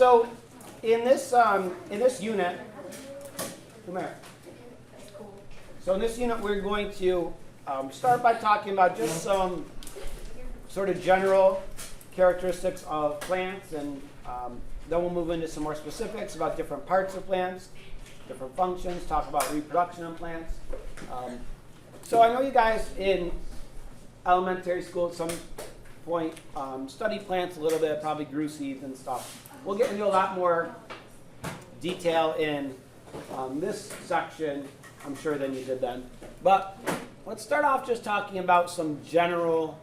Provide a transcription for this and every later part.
So in this unit, come here. So in this unit, we're going to start by talking about just some sort of general characteristics of plants, and then we'll move into some more specifics about different parts of plants, different functions, talk about reproduction of plants. So I know you guys in elementary school at some point studied plants a little bit, probably grew seeds and stuff. We'll get into a lot more detail in this section, I'm sure, than you did then. But let's start off just talking about some general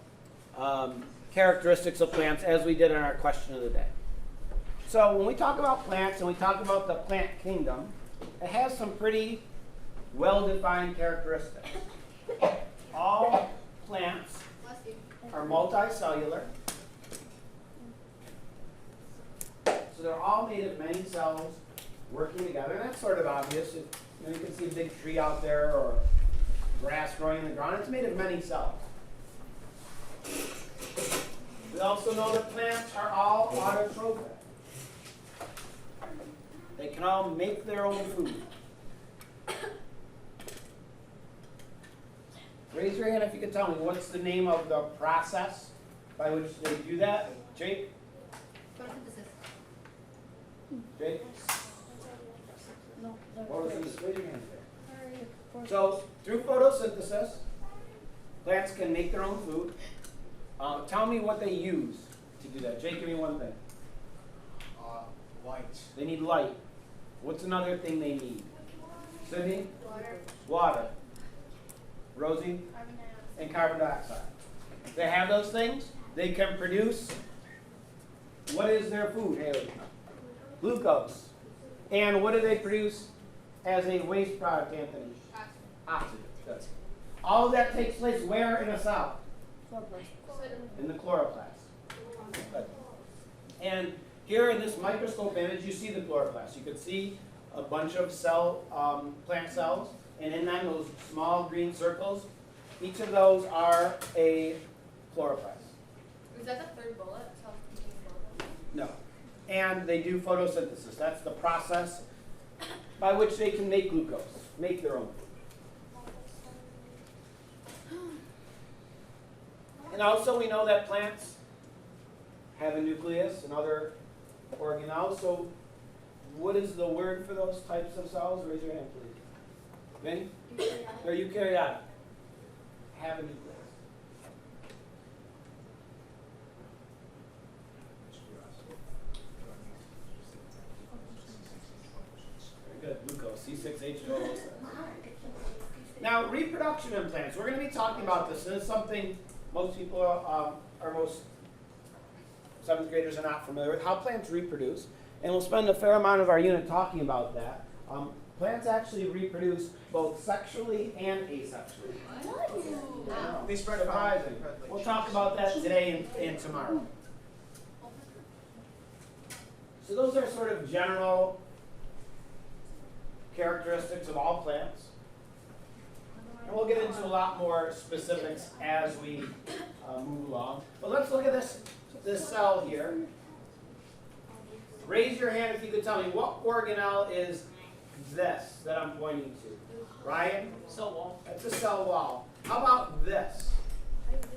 characteristics of plants as we did in our question of the day. So when we talk about plants and we talk about the plant kingdom, it has some pretty well-defined characteristics. All plants are multicellular. So they're all made of many cells working together. And that's sort of obvious. You can see a big tree out there or grass growing in the ground. It's made of many cells. We also know that plants are all autotrophic. They can all make their own food. Raise your hand if you can tell me what's the name of the process by which they do that. Jake? Photosynthesis. Jake? No. Photosynthesis. Raise your hand there. So, through photosynthesis, plants can make their own food. Tell me what they use to do that. Jake, give me one thing. Light. They need light. What's another thing they need? Sydney? Water. Water. Rosie? Carbon dioxide. And carbon dioxide. If they have those things, they can produce, what is their food, Haley? Glucose. And what do they produce as a waste product, Anthony? Oxygen. Good. All of that takes place where in a cell? In the chloroplast. Good. And here in this microscope image, you see the chloroplast. You can see a bunch of plant cells, and in them, those small green circles, each of those are a chloroplast. Is that the third bullet? No. And they do photosynthesis. That's the process by which they can make glucose, make their own food. And also we know that plants have a nucleus and other organelles. So what is the word for those types of cells? Raise your hand, please. Vinny? They're eukaryotic. Have a nucleus. Very good. Glucose, C6H12O. Now, reproduction in plants. We're going to be talking about this. And it's something most people most 7th graders are not familiar with, how plants reproduce. And we'll spend a fair amount of our unit talking about that. Plants actually reproduce both sexually and asexually. What? They spread Surprising. We'll talk about that today and tomorrow. So those are sort of general characteristics of all plants. And we'll get into a lot more specifics as we move along. But let's look at this cell here. Raise your hand if you could tell me what organelle is this that I'm pointing to. Ryan? Cell wall. That's a cell wall. How about this?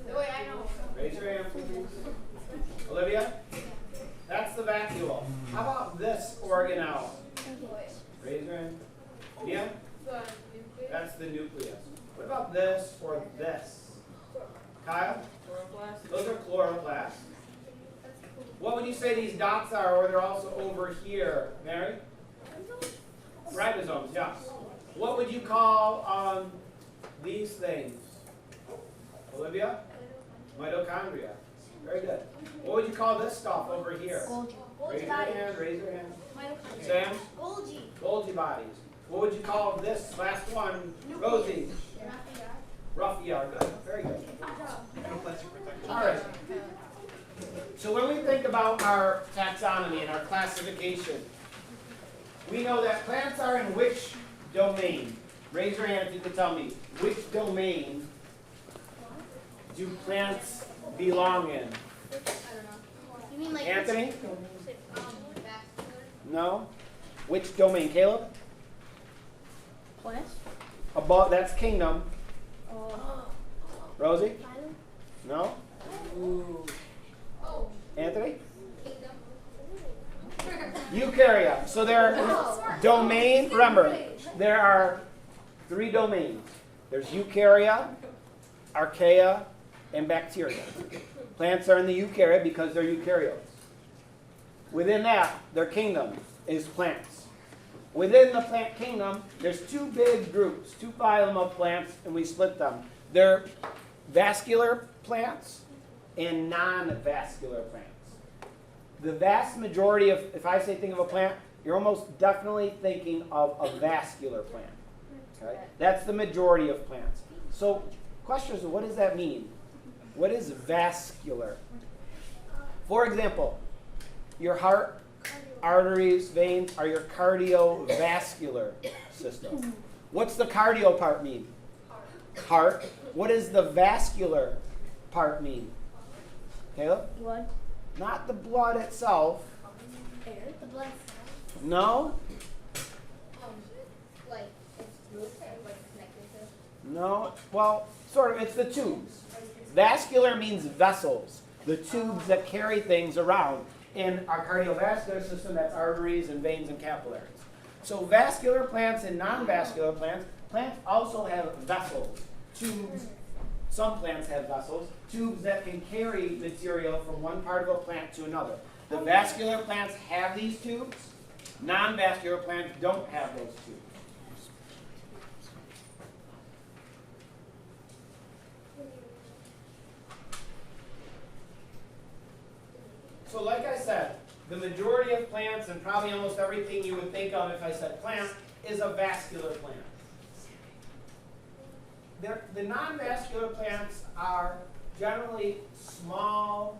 Wait, I know. Raise your hand, please. Olivia? That's the vacuole. How about this organelle? Raise your hand. Yeah? That's the nucleus. What about this or this? Kyle? Chloroplast. Those are chloroplasts. What would you say these dots are, or they're also over here? Mary? Ribosomes, yes. What would you call these things? Olivia? Mitochondria. Very good. What would you call this stuff over here? Raise your hand, raise your hand. Sam? Golgi bodies. What would you call this last one? Rosie? Rough ER. Good. Very good. All right. So when we think about our taxonomy and our classification, we know that plants are in which domain? Raise your hand if you could tell me. Which domain do plants belong in? I don't know. You mean like Anthony? No. Which domain, Caleb? Plants? Above, that's kingdom. Oh. Rosie? No. Oh, Anthony? kingdom. Eukarya. So there are domain. Remember, there are 3 domains. There's eukarya, archaea, and bacteria. Plants are in the eukarya because they're eukaryotes. Within that, their kingdom is plants. Within the plant kingdom, there's 2 big groups, 2 phylum of plants, and we split them. They're vascular plants and non-vascular plants. The vast majority of, if I say think of a plant, you're almost definitely thinking of a vascular plant. Okay? That's the majority of plants. So, questions, what does that mean? What is vascular? For example, your heart, arteries, veins are your cardiovascular system. What's the cardio part mean? Heart. What does the vascular part mean? Caleb? Blood. Not the blood itself. Air. The blood No. like it's fluid like connected to. No. Well, sort of. It's the tubes. Vascular means vessels. The tubes that carry things around. In our cardiovascular system, that's arteries and veins and capillaries. So vascular plants and non-vascular plants, plants also have vessels, tubes. Some plants have vessels, tubes that can carry material from one part of a plant to another. The vascular plants have these tubes. Non-vascular plants don't have those tubes. So like I said, the majority of plants, and probably almost everything you would think of if I said plant, is a vascular plant. The non-vascular plants are generally small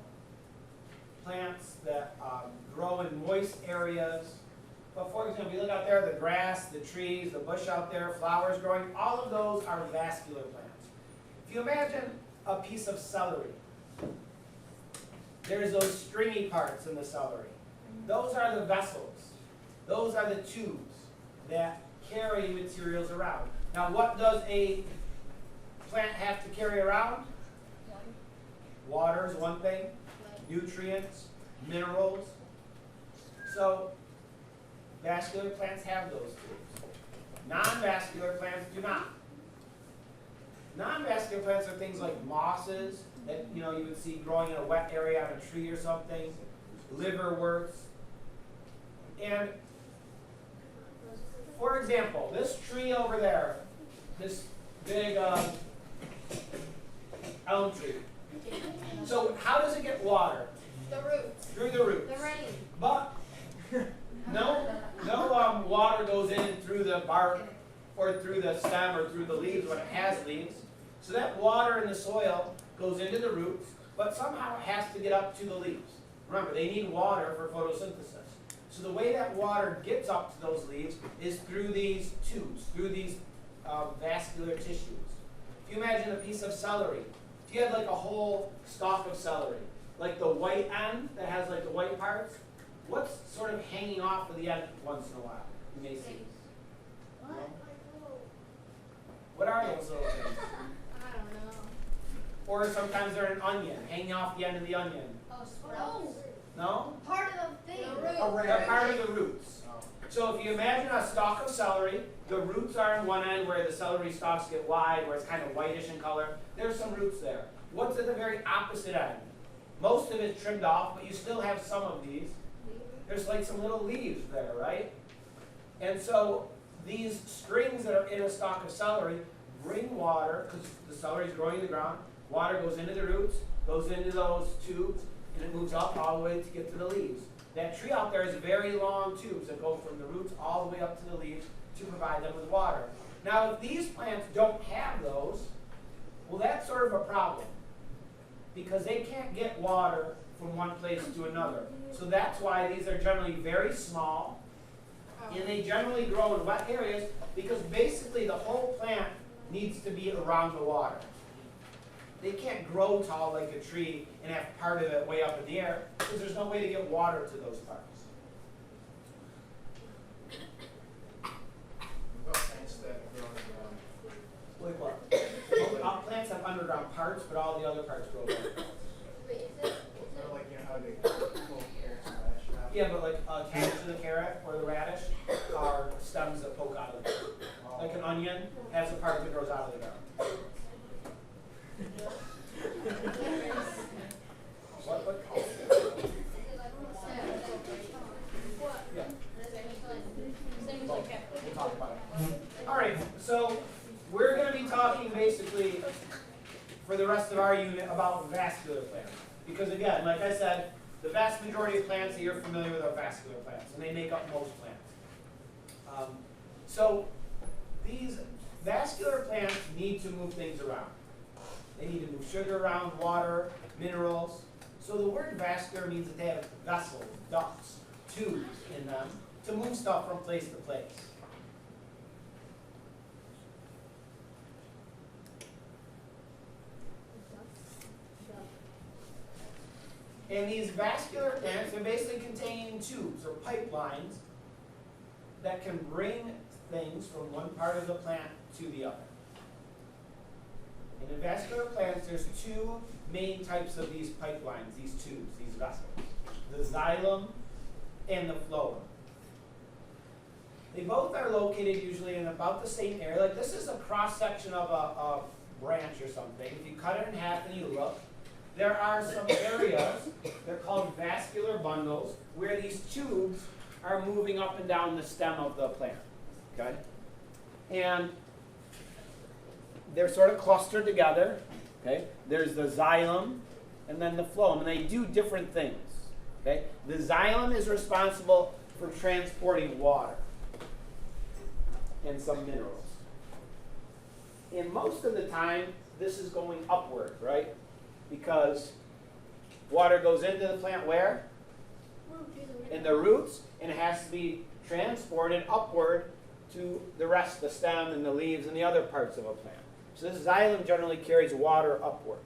plants that grow in moist areas. But for example, you look out there, the grass, the trees, the bush out there, flowers growing, all of those are vascular plants. If you imagine a piece of celery, there's those stringy parts in the celery. Those are the vessels. Those are the tubes that carry materials around. Now, what does a plant have to carry around? Water is one thing. Nutrients, minerals. So, vascular plants have those tubes. Non-vascular plants do not. Non-vascular plants are things like mosses that you would see growing in a wet area on a tree or something, liverworts. And for example, this tree over there, this big elm tree. So how does it get water? The roots. Through the roots. The rain. But no water goes in through the bark or through the stem or through the leaves when it has leaves. So that water in the soil goes into the roots, but somehow it has to get up to the leaves. Remember, they need water for photosynthesis. So the way that water gets up to those leaves is through these tubes, through these vascular tissues. If you imagine a piece of celery, if you had like a whole stalk of celery, like the white end that has like the white parts, what's sort of hanging off of the end once in a while? You may see. No? What are those little things? I don't know. Or sometimes they're an onion, hanging off the end of the onion. Oh, sprouts. No? Part of the thing. The root. They're part of the roots. So if you imagine a stalk of celery, the roots are in one end where the celery stalks get wide, where it's kind of whitish in color. There's some roots there. What's at the very opposite end? Most of it's trimmed off, but you still have some of these. There's like some little leaves there, right? And so these strings that are in a stalk of celery bring water, because the celery is growing in the ground. Water goes into the roots, goes into those tubes, and it moves up all the way to get to the leaves. That tree out there is very long tubes that go from the roots all the way up to the leaves to provide them with water. Now, if these plants don't have those, well, that's sort of a problem, because they can't get water from one place to another. So that's why these are generally very small, and they generally grow in wet areas, because basically the whole plant needs to be around the water. They can't grow tall like a tree and have part of it way up in the air, because there's no way to get water to those parts. parts, but all the other parts grow back. Wait, is it? Sort of like, you know, how they pull carrots and radish out. Yeah, but like a cabbage and the carrot or the radish are stems that poke out of the ground. Like an onion has a part that grows out of the ground. What? Yeah. We'll talk about it. All right, so we're going to be talking basically for the rest of our unit about vascular plants. Because again, like I said, the vast majority of plants that you're familiar with are vascular plants, and they make up most plants. So these vascular plants need to move things around. They need to move sugar around, water, minerals. So the word vascular means that they have vessels, ducts, tubes in them to move stuff from place to place. And these vascular plants, they basically contain tubes or pipelines that can bring things from one part of the plant to the other. And in vascular plants, there's two main types of these pipelines, these tubes, these vessels. The xylem and the phloem. They both are located usually in about the same area. Like this is a cross-section of a branch or something. If you cut it in half and you look, there are some areas, they're called vascular bundles, where these tubes are moving up and down the stem of the plant. Okay? And they're sort of clustered together. Okay? There's the xylem and then the phloem, and they do different things. Okay? The xylem is responsible for transporting water and some minerals. And most of the time, this is going upward, right? Because water goes into the plant where? In the roots, and it has to be transported upward to the rest, the stem and the leaves and the other parts of a plant. So this xylem generally carries water upward.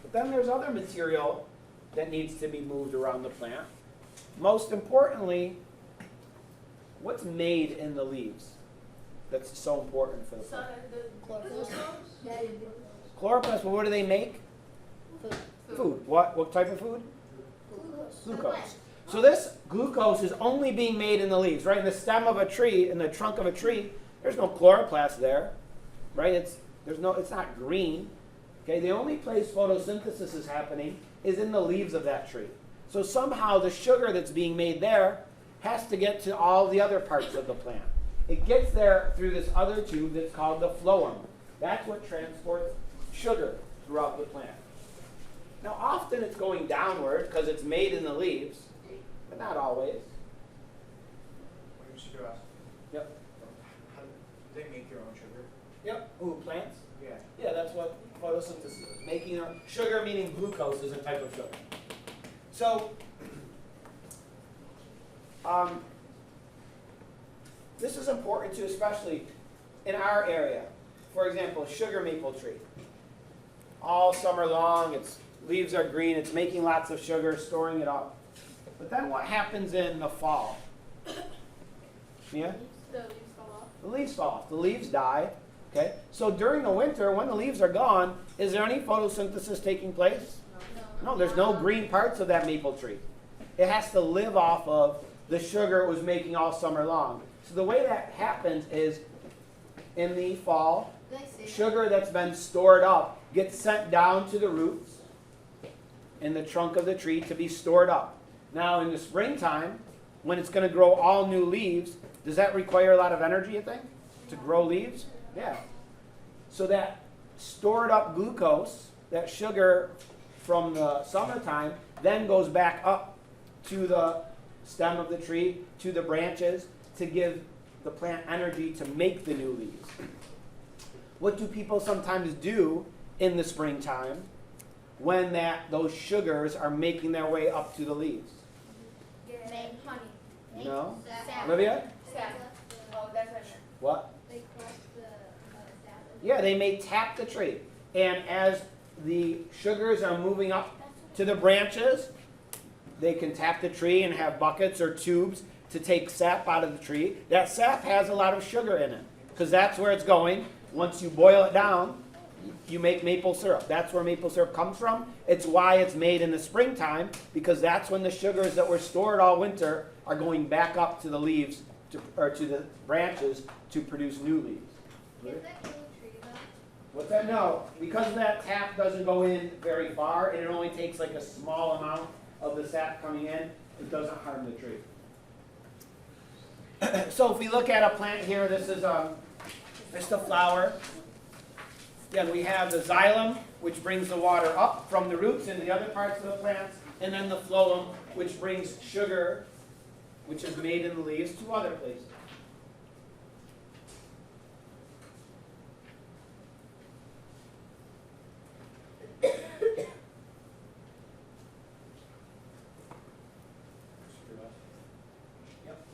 But then there's other material that needs to be moved around the plant. Most importantly, what's made in the leaves that's so important for the plant? Chloroplast, well, what do they make? Food. What type of food? Glucose. So this glucose is only being made in the leaves, right? In the stem of a tree, in the trunk of a tree, there's no chloroplast there, right? It's not green. Okay, the only place photosynthesis is happening is in the leaves of that tree. So somehow the sugar that's being made there has to get to all the other parts of the plant. It gets there through this other tube that's called the phloem. That's what transports sugar throughout the plant. Now often it's going downward because it's made in the leaves, but not always. What you should ask, Yep. how do they make their own sugar? Yep. Ooh, plants? Yeah. Yeah, that's what photosynthesis is. Making sugar, meaning glucose, is a type of sugar. So, this is important too, especially in our area. For example, sugar maple tree. All summer long, its leaves are green, it's making lots of sugar, storing it up. But then what happens in the fall? Yeah? The leaves fall off. The leaves fall off. The leaves die. Okay? So during the winter, when the leaves are gone, is there any photosynthesis taking place? No, there's no green parts of that maple tree. It has to live off of the sugar it was making all summer long. So the way that happens is in the fall, sugar that's been stored up gets sent down to the roots in the trunk of the tree to be stored up. Now in the springtime, when it's going to grow all new leaves, does that require a lot of energy, you think, to grow leaves? Yeah. So that stored up glucose, that sugar from the summertime, then goes back up to the stem of the tree, to the branches, to give the plant energy to make the new leaves. What do people sometimes do in the springtime when those sugars are making their way up to the leaves? Make honey. No? Sap. Olivia? Sap. Oh, that's what I meant. What? They crush the sap. Yeah, they may tap the tree. And as the sugars are moving up to the branches, they can tap the tree and have buckets or tubes to take sap out of the tree. That sap has a lot of sugar in it because that's where it's going. Once you boil it down, you make maple syrup. That's where maple syrup comes from. It's why it's made in the springtime, because that's when the sugars that were stored all winter are going back up to the leaves, or to the branches to produce new leaves. Is that kill a tree though? What's that? No, because that tap doesn't go in very far, and it only takes like a small amount of the sap coming in, it doesn't harm the tree. So if we look at a plant here, this is the flower. Again, we have the xylem, which brings the water up from the roots into the other parts of the plants, and then the phloem, which brings sugar, which is made in the leaves, to other places. Yep.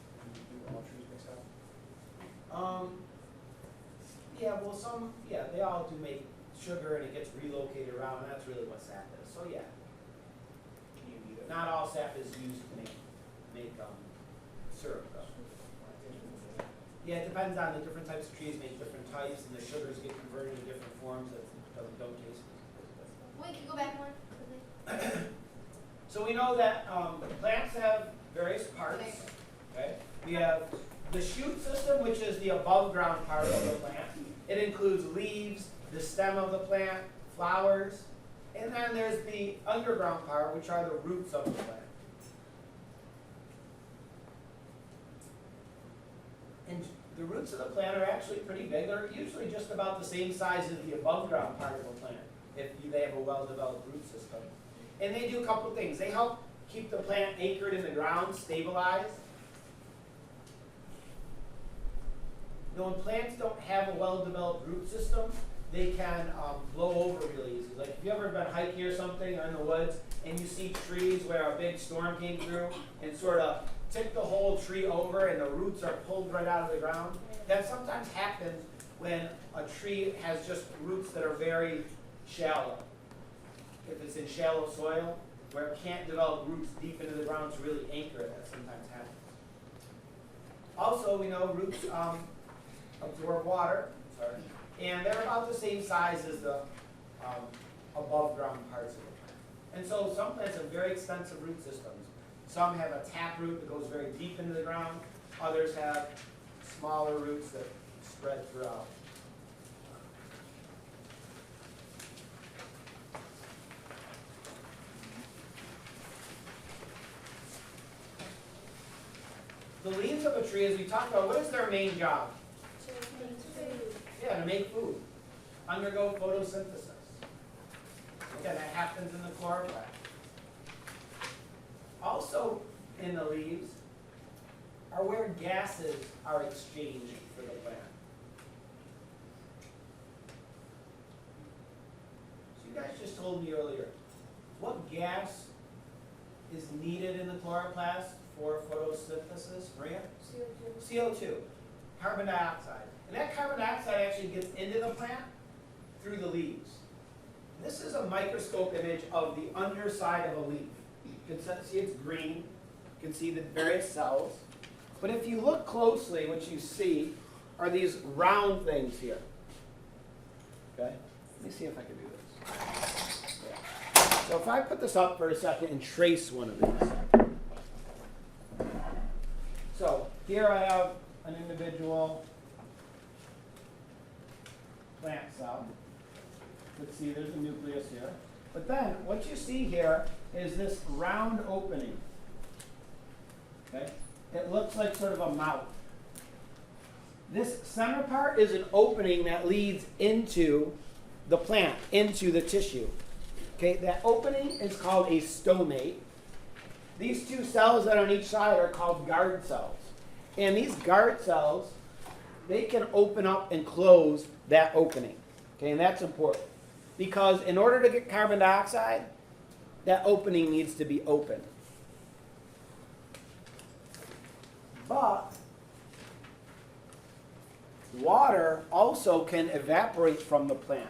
Yeah, well, they all do make sugar and it gets relocated around, and that's really what sap is. So yeah, not all sap is used to make syrup though. Yeah, it depends on the different types of trees make different types, and the sugars get converted to different forms that don't taste. Wait, can you go back one? So we know that plants have various parts. Okay, we have the shoot system, which is the above ground part of the plant. It includes leaves, the stem of the plant, flowers, and then there's the underground part, which are the roots of the plant. And the roots of the plant are actually pretty big. They're usually just about the same size as the above ground part of the plant, if they have a well-developed root system. And they do a couple things. They help keep the plant anchored in the ground, stabilized. When plants don't have a well-developed root system, they can blow over really easy. Like if you ever been hiking or something or in the woods and you see trees where a big storm came through and sort of tipped the whole tree over and the roots are pulled right out of the ground, that sometimes happens when a tree has just roots that are very shallow. If it's in shallow soil where it can't develop roots deep into the ground to really anchor it, that sometimes happens. Also, we know roots absorb water, and they're about the same size as the above ground parts of the plant. And so some plants have very extensive root systems. Some have a tap root that goes very deep into the ground. Others have smaller roots that spread throughout. The leaves of a tree, as we talked about, what is their main job? Yeah, to make food. Undergo photosynthesis. Again, that happens in the chloroplast. Also in the leaves are where gases are exchanged for the plant. So you guys just told me earlier, what gas is needed in the chloroplast for photosynthesis, Maria? CO2, carbon dioxide. And that carbon dioxide actually gets into the plant through the leaves. This is a microscope image of the underside of a leaf. You can see it's green. You can see the various cells. But if you look closely, what you see are these round things here. Okay? Let me see if I can do this. Yeah. So if I put this up for a second and trace one of these. So here I have an individual plant cell. Let's see, there's a nucleus here. But then what you see here is this round opening. Okay? It looks like sort of a mouth. This center part is an opening that leads into the plant, into the tissue. Okay, that opening is called a stomate. These two cells that are on each side are called guard cells. And these guard cells, they can open up and close that opening. Okay, and that's important. Because in order to get carbon dioxide, that opening needs to be open. But water also can evaporate from the plant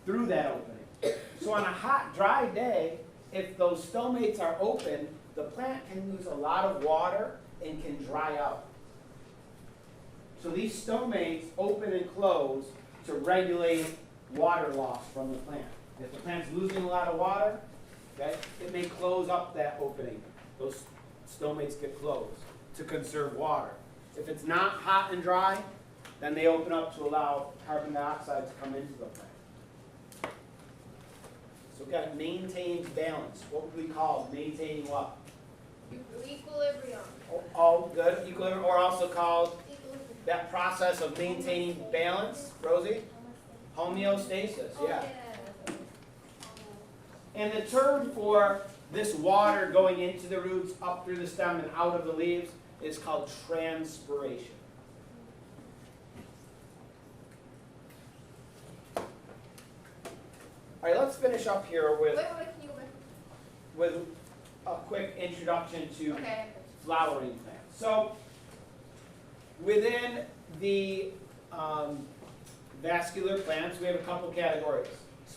through that opening. So on a hot, dry day, if those stomates are open, the plant can lose a lot of water and can dry out. So these stomates open and close to regulate water loss from the plant. If the plant's losing a lot of water, okay, it may close up that opening. Those stomates get closed to conserve water. If it's not hot and dry, then they open up to allow carbon dioxide to come into the plant. So we've got maintained balance. What would we call maintaining what? Equilibrium. Oh, good. Equilibrium, or also called that process of maintaining balance, Rosie? Homeostasis, yeah. And the term for this water going into the roots, up through the stem, and out of the leaves is called transpiration. All right, let's finish up here Wait, can you go back? with a quick introduction to Okay. flowering plants. So, within the vascular plants, we have a couple categories.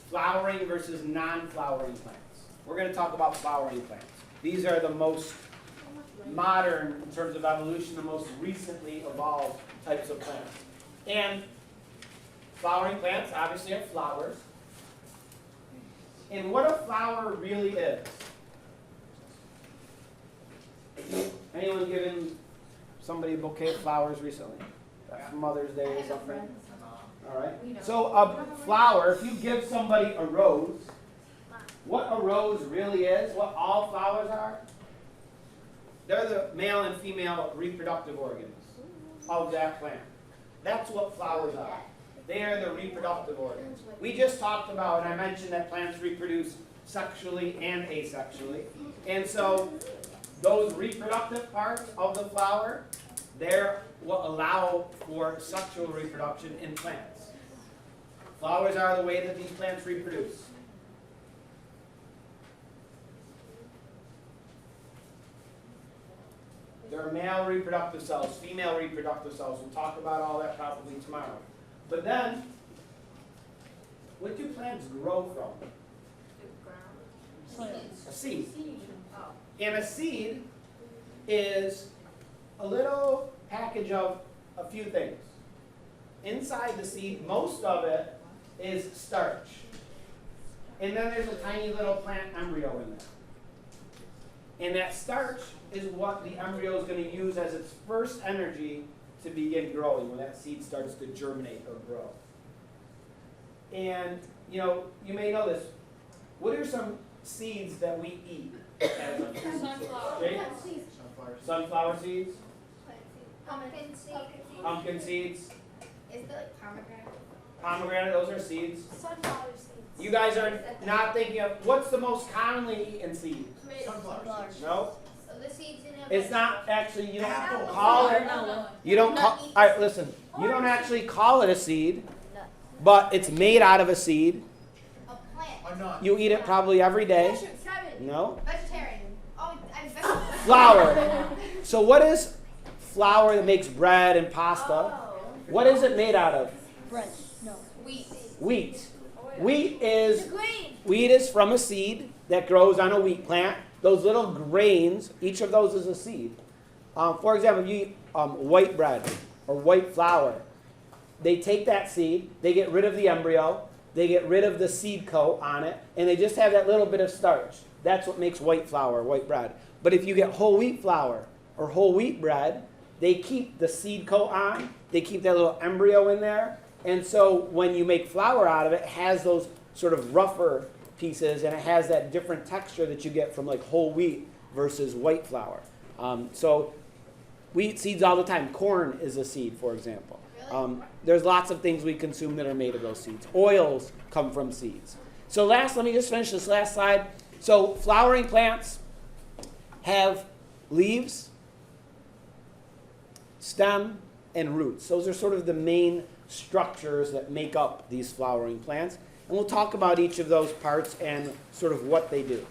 Flowering versus non-flowering plants. We're going to talk about flowering plants. These are the most modern, in terms of evolution, the most recently evolved types of plants. And flowering plants obviously have flowers. And what a flower really is. Anyone given somebody a bouquet of flowers recently? That's Mother's Day or something? All right. So a flower, if you give somebody a rose, what a rose really is, what all flowers are, they're the male and female reproductive organs of that plant. That's what flowers are. They are the reproductive organs. We just talked about, and I mentioned that plants reproduce sexually and asexually. And so those reproductive parts of the flower, they're what allow for sexual reproduction in plants. Flowers are the way that these plants reproduce. There are male reproductive cells, female reproductive cells. We'll talk about all that probably tomorrow. But then, what do plants grow from? A seed. And a seed is a little package of a few things. Inside the seed, most of it is starch. And then there's a tiny little plant embryo in there. And that starch is what the embryo is going to use as its first energy to begin growing when that seed starts to germinate or grow. And, you may know this. What are some seeds that we eat as a food? Sunflower. Jake? Sunflower seeds? Pumpkin seed. Pumpkin seeds? Is that like pomegranate? Pomegranate, those are seeds. Sunflower seeds. You guys are not thinking of, what's the most commonly eaten seed? Sunflower seeds. No? So the seeds in It's not actually, you don't Apple. call it, you don't call, all right, listen, you don't actually call it a seed, but it's made out of a seed. a plant. A nut. You eat it probably every day. No? Vegetarian. Oh, I'm vegetarian. Flour. So what is flour that makes bread and pasta? Oh. What is it made out of? Bread. No. Wheat. Wheat. Wheat is Green. from a seed that grows on a wheat plant. Those little grains, each of those is a seed. For example, if you eat white bread or white flour, they take that seed, they get rid of the embryo, they get rid of the seed coat on it, and they just have that little bit of starch. That's what makes white flour, white bread. But if you get whole wheat flour or whole wheat bread, they keep the seed coat on, they keep that little embryo in there, and so when you make flour out of it, it has those sort of rougher pieces, and it has that different texture that you get from like whole wheat versus white flour. So we eat seeds all the time. Corn is a seed, for example. There's lots of things we consume that are made of those seeds. Oils come from seeds. So let me just finish this last slide. So flowering plants have leaves, stem, and roots. Those are sort of the main structures that make up these flowering plants. And we'll talk about each of those parts and sort of what they do.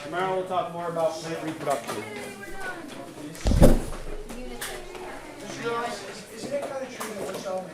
Tomorrow we'll talk more about plant reproduction. Is it kind of true that we're so